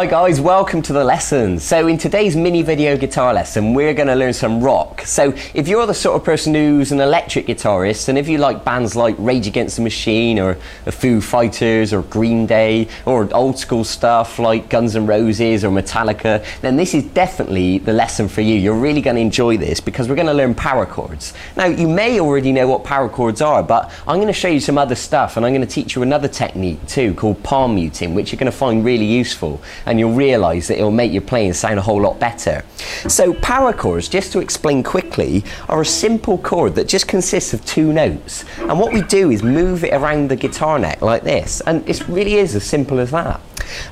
Hi guys, welcome to the lesson. So in today's mini video guitar lesson, we're going to learn some rock. So if you're the sort of person who's an electric guitarist, and if you like bands like Rage Against the Machine or the Foo Fighters or Green Day or old school stuff like Guns N' Roses or Metallica, then this is definitely the lesson for you. You're really going to enjoy this because we're going to learn power chords. Now you may already know what power chords are, but I'm going to show you some other stuff, and I'm going to teach you another technique too called palm muting, which you're going to find really useful, and you'll realise that it'll make your playing sound a whole lot better. So power chords, just to explain quickly, are a simple chord that just consists of two notes, and what we do is move it around the guitar neck like this, and it really is as simple as that.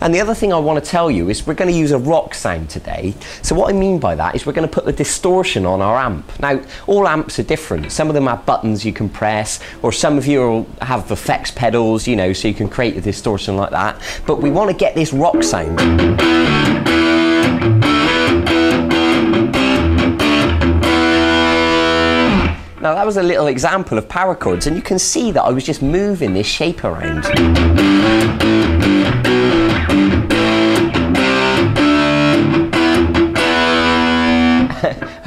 And the other thing I want to tell you is we're going to use a rock sound today. So what I mean by that is we're going to put the distortion on our amp. Now all amps are different. Some of them have buttons you can press, or some of you will have effects pedals, you know, so you can create a distortion like that. But we want to get this rock sound. Now that was a little example of power chords, and you can see that I was just moving this shape around.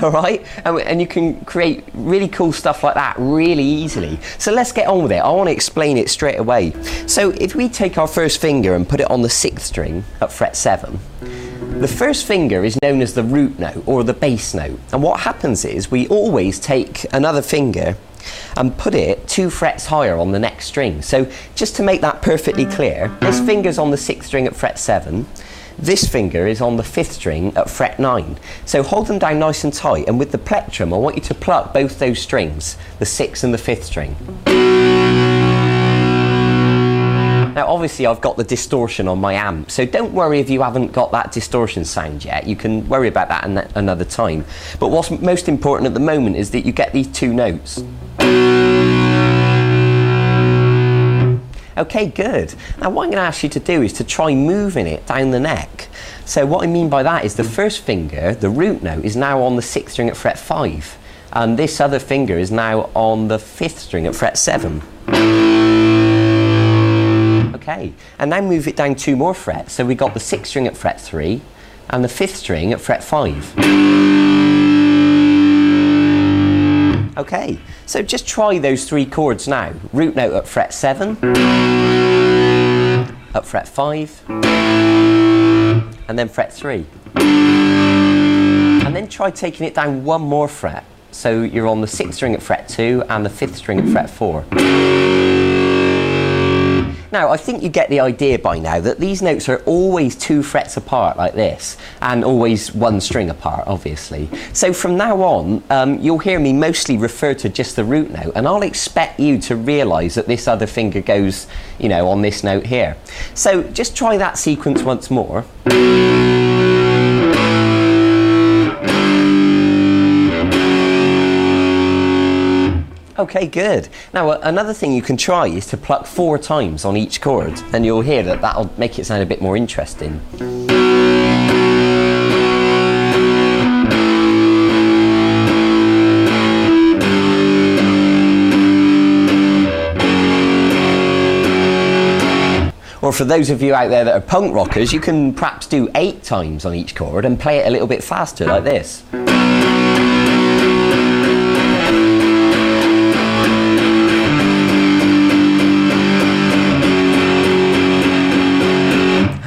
Alright, and you can create really cool stuff like that really easily. So let's get on with it. I want to explain it straight away. So if we take our first finger and put it on the 6th string at fret 7, the first finger is known as the root note or the bass note, and what happens is we always take another finger and put it 2 frets higher on the next string. So just to make that perfectly clear, this finger's on the 6th string at fret 7, this finger is on the 5th string at fret 9. So hold them down nice and tight, and with the plectrum I want you to pluck both those strings, the 6th and the 5th string. Now obviously I've got the distortion on my amp, so don't worry if you haven't got that distortion sound yet. You can worry about that another time. But what's most important at the moment is that you get these 2 notes. Okay, good. Now what I'm going to ask you to do is to try moving it down the neck. So what I mean by that is the first finger, the root note, is now on the 6th string at fret 5, and this other finger is now on the 5th string at fret 7. Okay, and now move it down 2 more frets. So we got the 6th string at fret 3 and the 5th string at fret 5. Okay, so just try those 3 chords now. Root note at fret 7, at fret 5, and then fret 3. And then try taking it down 1 more fret. So you're on the 6th string at fret 2 and the 5th string at fret 4. Now, I think you get the idea by now that these notes are always 2 frets apart like this, and always 1 string apart, obviously. So from now on, you'll hear me mostly refer to just the root note, and I'll expect you to realise that this other finger goes, you know, on this note here. So just try that sequence once more. Okay, good. Now another thing you can try is to pluck 4 times on each chord, and you'll hear that that'll make it sound a bit more interesting. Or for those of you out there that are punk rockers, you can perhaps do 8 times on each chord and play it a little bit faster like this.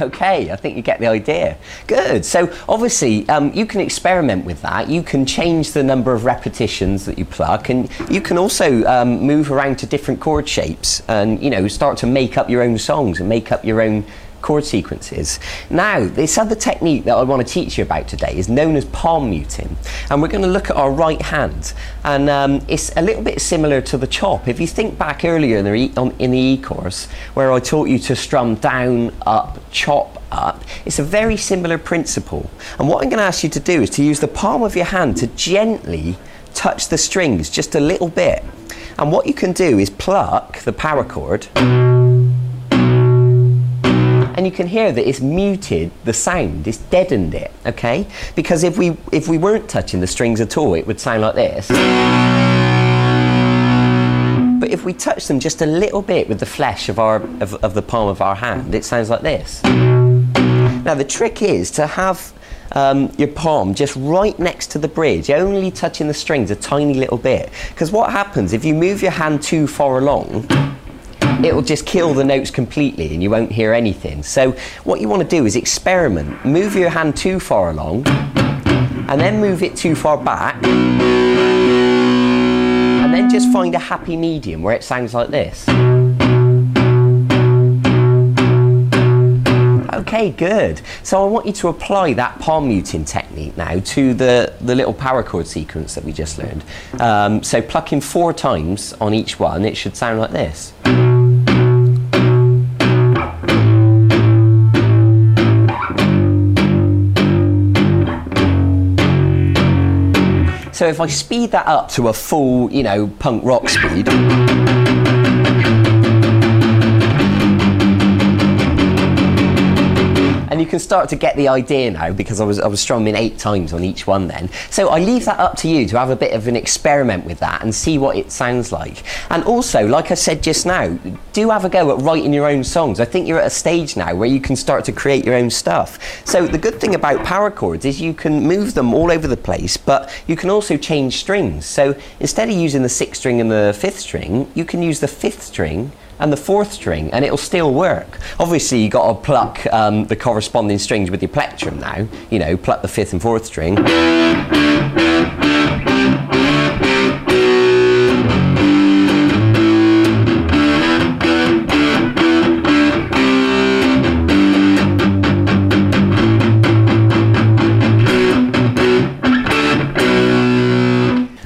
Okay, I think you get the idea. Good. So obviously you can experiment with that. You can change the number of repetitions that you pluck, and you can also move around to different chord shapes and, you know, start to make up your own songs and make up your own chord sequences. Now, this other technique that I want to teach you about today is known as palm muting, and we're going to look at our right hand, and it's a little bit similar to the chop. If you think back earlier in the E course where I taught you to strum down, up, chop, up, it's a very similar principle, and what I'm going to ask you to do is to use the palm of your hand to gently touch the strings just a little bit, and what you can do is pluck the power chord, and you can hear that it's muted the sound, it's deadened it, okay? Because if we weren't touching the strings at all, it would sound like this. But if we touch them just a little bit with the flesh of the palm of our hand, it sounds like this. Now the trick is to have your palm just right next to the bridge, only touching the strings a tiny little bit, because what happens if you move your hand too far along, it will just kill the notes completely and you won't hear anything. So what you want to do is experiment. Move your hand too far along and then move it too far back, and then just find a happy medium where it sounds like this. Okay, good. So I want you to apply that palm muting technique now to the little power chord sequence that we just learned. So plucking 4 times on each one, it should sound like this. So if I speed that up to a full, you know, punk rock speed, and you can start to get the idea now, because I was strumming 8 times on each one then. So I leave that up to you to have a bit of an experiment with that and see what it sounds like. And also, like I said just now, do have a go at writing your own songs. I think you're at a stage now where you can start to create your own stuff. So the good thing about power chords is you can move them all over the place, but you can also change strings. So instead of using the 6th string and the 5th string, you can use the 5th string and the 4th string, and it'll still work. Obviously you got to pluck the corresponding strings with your plectrum now, you know, pluck the 5th and 4th string.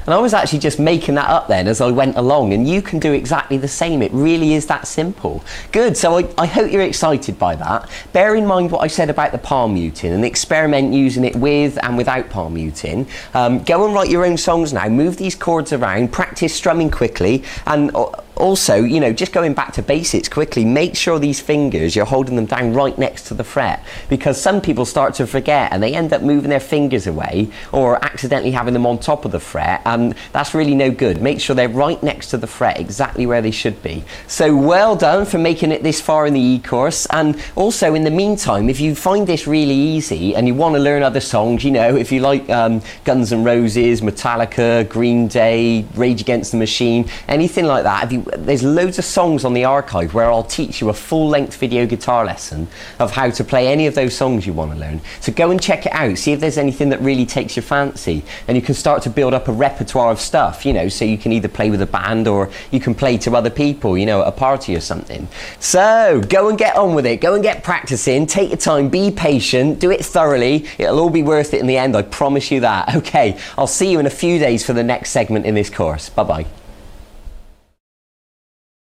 And I was actually just making that up then as I went along, and you can do exactly the same. It really is that simple. Good, so I hope you're excited by that. Bear in mind what I said about the palm muting and experiment using it with and without palm muting. Go and write your own songs now, move these chords around, practice strumming quickly, and also, you know, just going back to basics quickly, make sure these fingers, you're holding them down right next to the fret, because some people start to forget and they end up moving their fingers away or accidentally having them on top of the fret, and that's really no good. Make sure they're right next to the fret, exactly where they should be. So well done for making it this far in the e-course. And also, in the meantime, if you find this really easy and you want to learn other songs, you know, if you like Guns N' Roses, Metallica, Green Day, Rage Against the Machine, anything like that, there's loads of songs on the archive where I'll teach you a full-length video guitar lesson of how to play any of those songs you want to learn. So go and check it out, see if there's anything that really takes your fancy, and you can start to build up a repertoire of stuff, you know, so you can either play with a band or you can play to other people, you know, at a party or something. So go and get on with it, go and get practicing, take your time, be patient, do it thoroughly. It'll all be worth it in the end, I promise you that. Okay, I'll see you in a few days for the next segment in this course. Bye-bye.